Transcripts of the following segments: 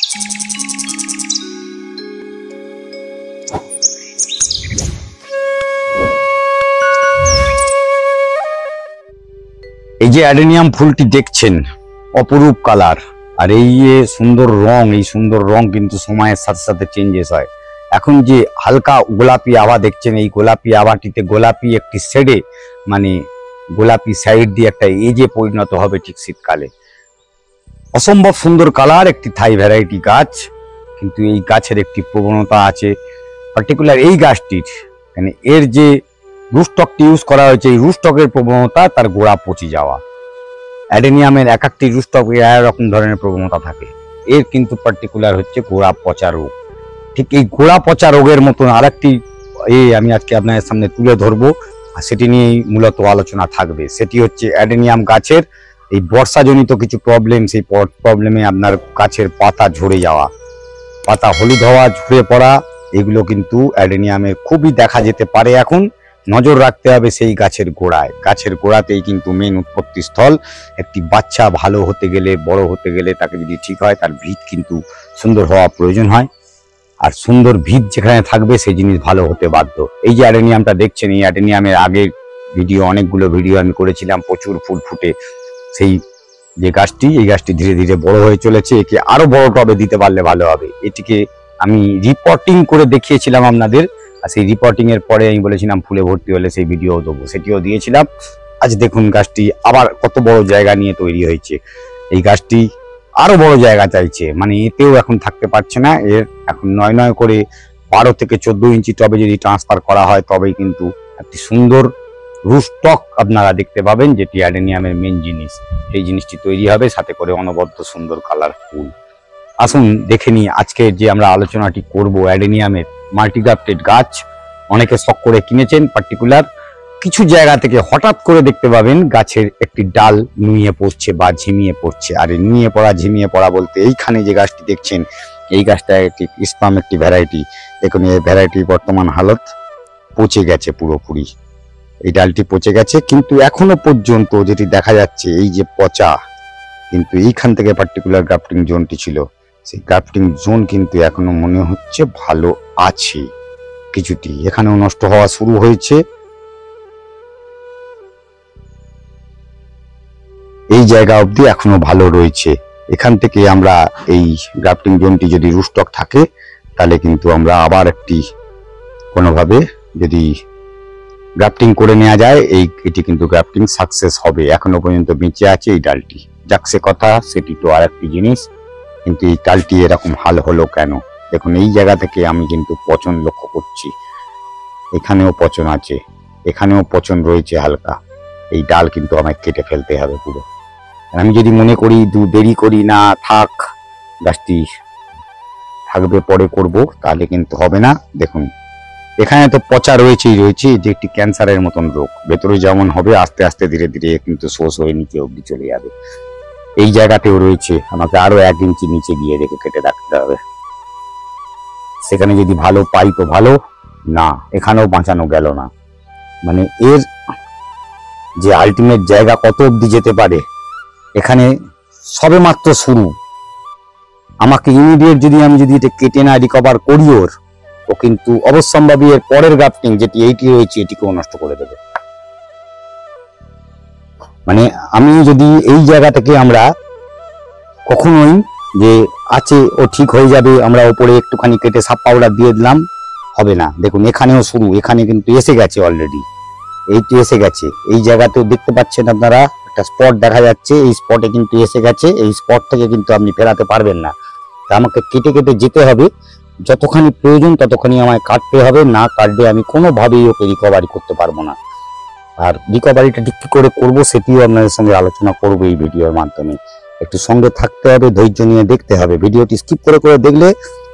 এই যে অ্যাডেনিয়াম ফুলটি দেখছেন, অপরূপ কালার, আর এই যে সুন্দর রং, এই সুন্দর রং কিন্তু সময়ের সাথে সাথে চেঞ্জেস হয়। এখন যে হালকা গোলাপি আভা দেখছেন, এই গোলাপি আভাটিতে গোলাপি একটি শেডে, মানে গোলাপি সাইড দিয়ে একটা এজে পরিণত হবে ঠিক শীতকালে। অসম্ভব সুন্দর কালার, একটি থাই ভ্যারাইটি গাছ। কিন্তু এই গাছের একটি প্রবণতা আছে, পার্টিকুলার এই গাছটির, মানে এর যে রুটস্টকটি ইউজ করা হয়েছে, এই রুটস্টকের প্রবণতা তার গোড়া পচে যাওয়া। অ্যাডেনিয়ামের এক একটি রুটস্টকে এরকম ধরনের প্রবণতা থাকে, এর কিন্তু পার্টিকুলার হচ্ছে গোড়া পচা রোগ। ঠিক এই গোড়া পচা রোগের মতন আরেকটি আমি আজকে আপনাদের সামনে তুলে ধরবো, আর সেটি নিয়েই মূলত আলোচনা থাকবে। সেটি হচ্ছে অ্যাডেনিয়াম গাছের এই বর্ষাজনিত কিছু প্রবলেম। সেই প্রবলেমে আপনার গাছের পাতা ঝরে যাওয়া, পাতা হলুদ হওয়া, ঝরে পড়া, এগুলো কিন্তু অ্যাডেনিয়ামের খুবই দেখা যেতে পারে। এখন নজর রাখতে হবে সেই গাছের গোড়ায়। গাছের গোড়াতেই কিন্তু মেন উৎপত্তি স্থল। একটি বাচ্চা ভালো হতে গেলে, বড় হতে গেলে, তাকে যদি ঠিক হয়, তার ভিত কিন্তু সুন্দর হওয়া প্রয়োজন হয়। আর সুন্দর ভিত যেখানে থাকবে সেই জিনিস ভালো হতে বাধ্য। এই যে অ্যাডেনিয়ামটা দেখছেন, এই অ্যাডেনিয়ামের আগের ভিডিও, অনেকগুলো ভিডিও আমি করেছিলাম, প্রচুর ফুল ফুটে সেই যে গাছটি, এই গাছটি ধীরে ধীরে বড় হয়ে চলেছে। একে আরো বড় টবে দিতে পারলে ভালো হবে। এটিকে আমি রিপোর্টিং করে দেখিয়েছিলাম আপনাদের, আর সেই রিপোর্টিং এর পরে আমি বলেছিলাম ফুলে ভর্তি হলে সেই ভিডিও দেবো, সেটিও দিয়েছিলাম। আজ দেখুন গাছটি আবার কত বড় জায়গা নিয়ে তৈরি হয়েছে। এই গাছটি আরো বড় জায়গা চাইছে, মানে এতেও এখন থাকতে পারছে না। এর এখন নয় করে 12 থেকে 14 ইঞ্চি টবে যদি ট্রান্সফার করা হয়, তবেই কিন্তু একটি সুন্দর রুটস্টক আপনারা দেখতে পাবেন, যেটি অ্যাডেনিয়ামের মেন জিনিস। সেই জিনিসটি তৈরি হবে, সাথে করে অনবদ্য সুন্দর কালার ফুল। আসুন দেখে নিই আজকে যে আমরা আলোচনাটি করব অ্যাডেনিয়ামের মাল্টিগ্রাফটেড গাছ। অনেকে শখ করে কিনেছেন, পার্টিকুলার কিছু জায়গা থেকে হঠাৎ করে দেখতে পাবেন গাছের একটি ডাল নুয়ে পড়ছে বা ঝিমিয়ে পড়ছে। আর এই নুয়ে পড়া, ঝিমিয়ে পড়া বলতে এইখানে যে গাছটি দেখছেন, এই গাছটা একটি স্পাম একটি ভ্যারাইটি। দেখুন এই ভ্যারাইটি বর্তমান হালত পচে গেছে পুরোপুরি, এই ডালটি পচে গেছে। কিন্তু এখনো পর্যন্ত যেটি দেখা যাচ্ছে, এই যে পচা, কিন্তু এইখান থেকে পার্টিকুলার গ্রাফটিং জোনটি ছিল, সেই গ্রাফটিং জোন কিন্তু এখনো মনে হচ্ছে ভালো আছে। কিছুটি এখানেও নষ্ট হওয়া শুরু হয়েছে। এই জায়গা অবধি এখনো ভালো রয়েছে। এখান থেকে আমরা এই গ্রাফটিং জোনটি যদি রুটস্টক থাকে, তাহলে কিন্তু আমরা আবার একটি কোনোভাবে যদি গ্রাফটিং করে নেওয়া যায়, এটি কিন্তু গ্রাফটিং সাকসেস হবে। এখনো পর্যন্ত বেঁচে আছে এই ডালটি। যাকসে কথা, সেটি তো আর একটি জিনিস। কিন্তু এই ডালটি এরকম হাল হলো কেন? দেখুন এই জায়গা থেকে আমি কিন্তু পচন লক্ষ্য করছি। এখানেও পচন আছে, এখানেও পচন রয়েছে হালকা। এই ডাল কিন্তু আমায় কেটে ফেলতে হবে পুরো। আমি যদি মনে করি দেরি করি না, থাক গাছটি থাকবে, পরে করব, তাহলে কিন্তু হবে না। দেখুন এখানে তো পচা রয়েছেই রয়েছে, যে একটি ক্যান্সারের মতন রোগ। ভেতরে যেমন হবে, আস্তে আস্তে ধীরে ধীরে কিন্তু শোষ হয়ে নিচে অবধি চলে যাবে। এই জায়গাতেও রয়েছে, আমাকে আরো 1 ইঞ্চি নিচে গিয়ে রেখে কেটে রাখতে হবে। সেখানে যদি ভালো পাই তো ভালো, না এখানেও বাঁচানো গেল না। মানে এর যে আলটিমেট জায়গা কত অবধি যেতে পারে, এখানে সবে মাত্র শুরু। আমাকে ইমিডিয়েট আমি যদি এটা কেটে না রিকভার করি, ও কিন্তু অবশ্যম্ভাবী এর পরের গ্রাফটিং যেটি এইটি রয়েছে, এটিকেও নষ্ট করে দেবে। মানে আমি যদি এই জায়গা থেকে আমরা কখনোই যে আছে ও ঠিক হয়ে যাবে, আমরা ওপরে একটুখানি কেটে সাব পাউডার দিয়ে দিলাম, হবে না। দেখুন এখানেও শুরু, এখানে কিন্তু এসে গেছে অলরেডি, এইটি এসে গেছে। এই জায়গাতেও দেখতে পাচ্ছেন আপনারা একটা স্পট দেখা যাচ্ছে, এই স্পটে কিন্তু এসে গেছে। এই স্পট থেকে কিন্তু আপনি ফেরাতে পারবেন না। তা আমাকে কেটে কেটে যেতে হবে, যতখানি প্রয়োজন ততখানি আমায় কাটতে হবে। না কাটলে আমি কোনোভাবেই ওকে রিকভারি করতে পারবো না। আর রিকভারিটা ঠিক কি করে করবো, সেটিও আপনাদের সঙ্গে আলোচনা করবো এই ভিডিওর মাধ্যমে। একটু সঙ্গে থাকতে হবে, ধৈর্য নিয়ে দেখতে হবে। ভিডিওটি স্কিপ করে করে দেখলে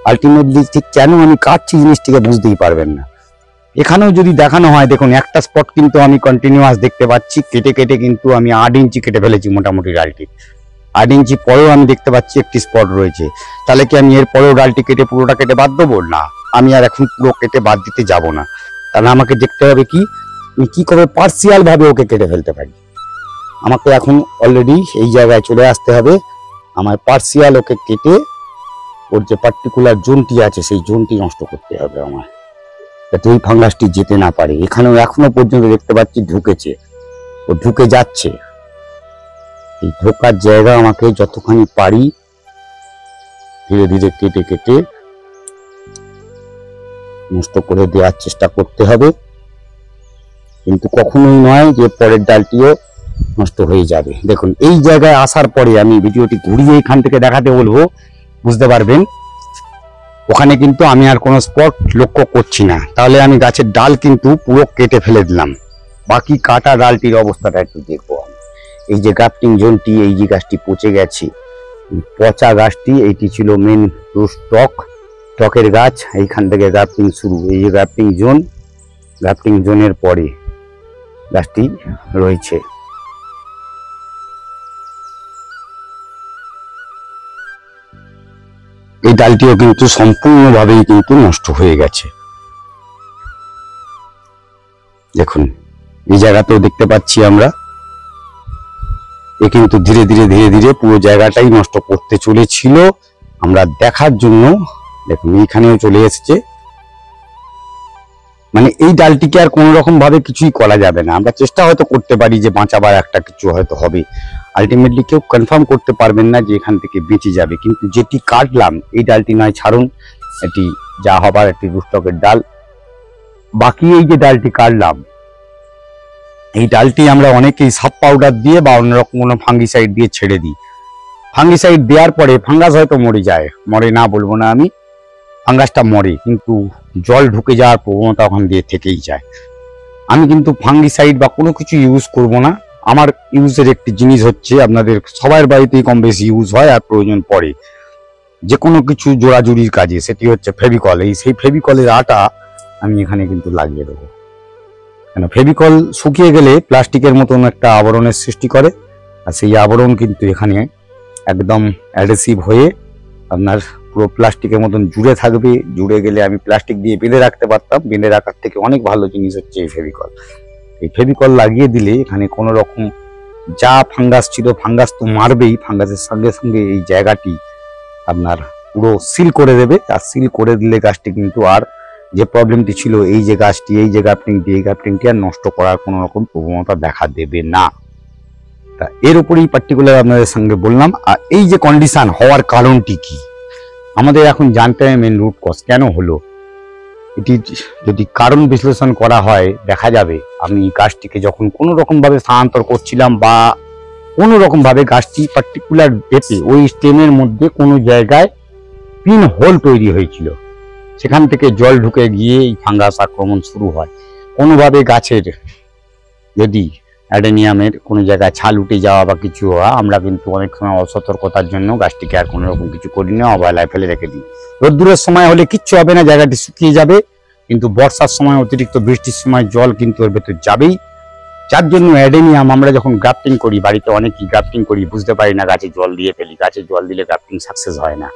আলটিমেটলি ঠিক কেন আমি কাটছি জিনিসটিকে বুঝতেই পারবেন না। এখানেও যদি দেখানো হয়, দেখুন একটা স্পট কিন্তু আমি কন্টিনিউয়াস দেখতে পাচ্ছি। কেটে কেটে কিন্তু আমি 8 ইঞ্চি কেটে ফেলেছি মোটামুটি ডালটি। 8 ইঞ্চি পরেও আমি দেখতে পাচ্ছি একটি স্পট রয়েছে। তাহলে কি আমি এর পরেও ডালটি কেটে পুরোটা কেটে বাদ দেবো? না, আমি আর এখন পুরো কেটে বাদ দিতে যাব না। তাহলে আমাকে দেখতে হবে আমি কি করে পার্সিয়াল ভাবে ওকে কেটে ফেলতে পারি। আমাকে এখন অলরেডি এই জায়গায় চলে আসতে হবে। আমার পার্সিয়াল ওকে কেটে ওর যে পার্টিকুলার জোনটি আছে সেই জোনটি নষ্ট করতে হবে আমার, যাতে ওই ফাঙ্গাসটি যেতে না পারে। এখানেও এখনো পর্যন্ত দেখতে পাচ্ছি ঢুকেছে, ও ঢুকে যাচ্ছে। এই ঢোকার জায়গা আমাকে যতখানি পারি ধীরে ধীরে কেটে কেটে নষ্ট করে দেওয়ার চেষ্টা করতে হবে, কিন্তু কখনোই নয় যে পরের ডালটিও নষ্ট হয়ে যাবে। দেখুন এই জায়গায় আসার পরে আমি ভিডিওটি ঘুরিয়ে এখান থেকে দেখাতে বলবো, বুঝতে পারবেন। ওখানে কিন্তু আমি আর কোনো স্পট লক্ষ্য করছি না, তাহলে আমি গাছের ডাল কিন্তু পুরো কেটে ফেলে দিলাম। বাকি কাটা ডালটির অবস্থাটা একটু দেখবো আমি। এই যে গ্রাফটিং জোনটি, এই যে গাছটি পচে গেছে, পচা গাছটি, এইটি ছিল মেন স্টকের গাছ। এইখান থেকে গ্রাফটিং শুরু, এই যে গ্রাফটিং জোন, গ্রাফটিং জোনের পরে গাছটি রয়েছে। এই ডালটিও কিন্তু সম্পূর্ণভাবেই কিন্তু নষ্ট হয়ে গেছে। দেখুন এই জায়গাতেও দেখতে পাচ্ছি আমরা, এ কিন্তু ধীরে ধীরে ধীরে ধীরে পুরো জায়গাটাই নষ্ট করতে চলেছিল আমরা দেখার জন্য। দেখুন এইখানেও চলে এসেছে, মানে এই ডালটিকে আর কোন রকম ভাবে কিছুই করা যাবে না। আমরা চেষ্টা হয়তো করতে পারি যে বাঁচাবার, একটা কিছু হয়তো হবে, আলটিমেটলি কেউ কনফার্ম করতে পারবেন না যে এখান থেকে বেঁচে যাবে। কিন্তু যেটি কাটলাম এই ডালটি নয় ছাড়ুন, এটি যা হবার একটি রুস্টকের ডাল। বাকি এই যে ডালটি কাটলাম, এই ডালটি আমরা অনেকেই সাব পাউডার দিয়ে বা অন্যরকম কোনো ফাঙ্গিসাইড দিয়ে ছেড়ে দিই। ফাঙ্গিসাইড দেওয়ার পরে ফাঙ্গাস হয়তো মরে যায়, মরে না বলবো না আমি, ফাঙ্গাসটা মরে, কিন্তু জল ঢুকে যাওয়ার প্রবণতা ওখান দিয়ে থেকেই যায়। আমি কিন্তু ফাঙ্গিসাইড বা কোনো কিছু ইউজ করব না। আমার ইউজের একটি জিনিস হচ্ছে, আপনাদের সবার বাড়িতেই কম বেশি ইউজ হয় আর প্রয়োজন পড়ে যে কোনো কিছু জোড়াজুড়ির কাজে, সেটি হচ্ছে ফেভিকল। সেই ফেভিকলের আটা আমি এখানে কিন্তু লাগিয়ে দেবো, কেন ফেভিকল শুকিয়ে গেলে প্লাস্টিকের মতন একটা আবরণের সৃষ্টি করে, আর সেই আবরণ কিন্তু এখানে একদম অ্যাডহেসিভ হয়ে আপনার পুরো প্লাস্টিকের মতন জুড়ে থাকবে। জুড়ে গেলে আমি প্লাস্টিক দিয়ে বেঁধে রাখতে পারতাম, বেঁধে রাখার থেকে অনেক ভালো জিনিস হচ্ছে এই ফেভিকল। এই ফেভিকল লাগিয়ে দিলে এখানে কোনো রকম যা ফাঙ্গাস ছিল, ফাঙ্গাস তো মারবেই, ফাঙ্গাসের সঙ্গে সঙ্গে এই জায়গাটি আপনার পুরো সিল করে দেবে। আর সিল করে দিলে গাছটি কিন্তু আর যে প্রবলেমটি ছিল, এই যে গাছটি, এই যে গ্রাফটিংটি, এই গ্রাফটিংটি আর নষ্ট করার কোনো রকম প্রবণতা দেখা দেবে না। তা এর উপরেই পার্টিকুলার আপনাদের সঙ্গে বললাম। আর এই যে কন্ডিশন হওয়ার কারণটি কি আমাদের এখন জানতে হবে, মেন রুট কজ কেন হলো। এটি যদি কারণ বিশ্লেষণ করা হয়, দেখা যাবে আমি গাছটিকে যখন কোনো রকম ভাবে স্থানান্তর করছিলাম বা কোনো রকম ভাবে গাছটি পার্টিকুলার ডেপে ওই স্টেমের মধ্যে কোনো জায়গায় পিন হোল তৈরি হয়েছিল, সেখান থেকে জল ঢুকে গিয়ে এই ফাঙ্গাস আক্রমণ শুরু হয়। কোনোভাবে গাছের যদি অ্যাডেনিয়ামের কোনো জায়গায় ছাল উঠে যাওয়া বা কিছু হওয়া, আমরা কিন্তু অনেক সময় অসতর্কতার জন্য গাছটিকে আর কোনো রকম কিছু করি না, অবহেলায় ফেলে রেখে দিই। রোদ্দুরের সময় হলে কিচ্ছু হবে না, জায়গাটি শুকিয়ে যাবে, কিন্তু বর্ষার সময়, অতিরিক্ত বৃষ্টির সময় জল কিন্তু এর ভেতর যাবেই। যার জন্য অ্যাডেনিয়াম আমরা যখন গ্রাফটিং করি, বাড়িতে অনেকেই গ্রাফটিং করি, বুঝতে পারি না, গাছে জল দিয়ে ফেলি। গাছে জল দিলে গ্রাফটিং সাকসেস হয় না।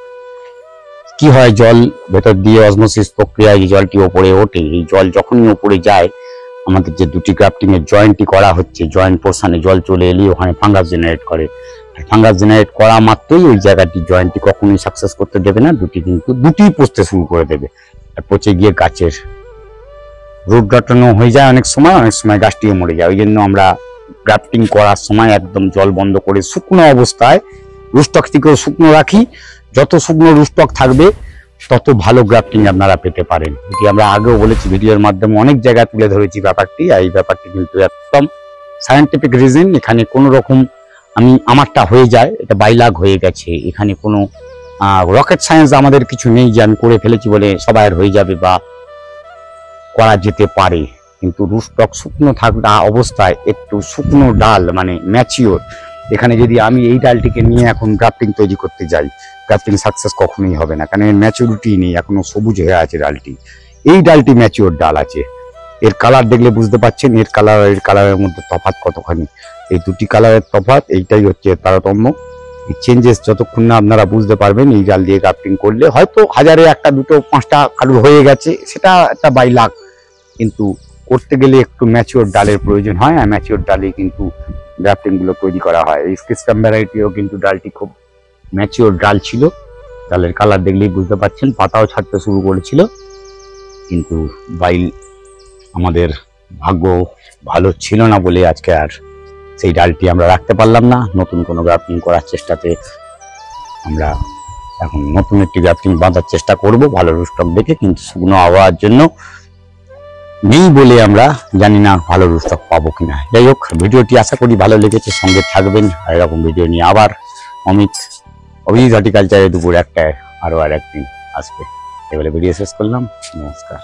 কি হয়, জল ভেতর দিয়ে অসমোসিস প্রক্রিয়ায় জলটি ওপরে ওঠে। এই জল যখনই ওপরে যায়, আমাদের যে দুটি গ্রাফটিং এর জয়েন্টটি করা হচ্ছে, জয়েন্ট পোর্শনে জল চলে এলে ওখানে ফাঙ্গাস জেনারেট করে। ফাঙ্গাস জেনারেট করা মাত্রই ওই জায়গাটি জয়েন্টটি কখনোই সাকসেস করতে দেবে না, দুটি পচতে শুরু করে দেবে। আর পচে গিয়ে গাছের রুট রটানো হয়ে যায়, অনেক সময় গাছটিও মরে যায়। ওই জন্য আমরা গ্রাফটিং করার সময় একদম জল বন্ধ করে শুকনো অবস্থায় রুস্টকটিকেও শুকনো রাখি। যত শুকনো রুস্টক থাকবে তত ভালো গ্রাফটিং আপনারা পেতে পারেন। এটি আমরা আগেও বলেছি, ভিডিওর মাধ্যমে অনেক জায়গায় তুলে ধরেছি ব্যাপারটি। আর এই ব্যাপারটি কিন্তু একদম সায়েন্টিফিক রিজন। এখানে কোনো রকম আমারটা হয়ে যায়, এটা বাইলাগ হয়ে গেছে। এখানে কোনো রকেট সায়েন্স আমাদের কিছু নেই যে আমি করে ফেলেছি বলে সবাই হয়ে যাবে বা করা যেতে পারে। কিন্তু রুস্টক শুকনো থাকা অবস্থায় একটু শুকনো ডাল মানে ম্যাচিওর, এখানে যদি আমি এই ডালটিকে নিয়ে এখন গ্রাফটিং তৈরি করতে যাই, গ্রাফটিং সাকসেস কখনোই হবে না, কারণ এর ম্যাচিউরিটি নেই, এখনো সবুজ হয়ে আছে ডালটি। এই ডালটি ম্যাচিওর ডাল আছে। এর কালার দেখলে বুঝতে পারছেন এর কালারের মধ্যে তফাৎ কতখানি। এই দুটি কালারের তফাৎ, এইটাই হচ্ছে তারতম্য। এই চেঞ্জেস যতক্ষণ না আপনারা বুঝতে পারবেন এই ডাল দিয়ে গ্রাফটিং করলে, হয়তো হাজারে একটা দুটো পাঁচটা কারুর হয়ে গেছে, সেটা একটা বাই লাক, কিন্তু করতে গেলে একটু ম্যাচিওর ডালের প্রয়োজন হয়। আর ম্যাচিওর ডালে কিন্তু গ্রাফটিং গুলো তৈরি করা হয়। এই স্কেচকাম ভ্যারাইটিও কিন্তু ডালটি খুব ম্যাচিওর ডাল ছিল, ডালের কালার দেখলেই বুঝতে পারছেন, পাতাও ছাড়তে শুরু করেছিল, কিন্তু বাইল আমাদের ভাগ্য ভালো ছিল না বলে আজকে আর সেই ডালটি আমরা রাখতে পারলাম না। নতুন কোনো গ্রাফটিং করার চেষ্টাতে আমরা এখন নতুন একটি গ্রাফটিং বাঁধার চেষ্টা করব ভালো রুস্টক দেখে, কিন্তু শুকনো আবহাওয়ার জন্য নেই বলে আমরা জানি না ভালো রুস্টক পাবো কিনা। যাই হোক, ভিডিওটি আশা করি ভালো লেগেছে, সঙ্গে থাকবেন। আর এরকম ভিডিও নিয়ে আবার অভিজিৎ হর্টিকালচারে দুপুর 1টায় আরো একদিন আসবে। এবারে ভিডিও শেষ করলাম, নমস্কার।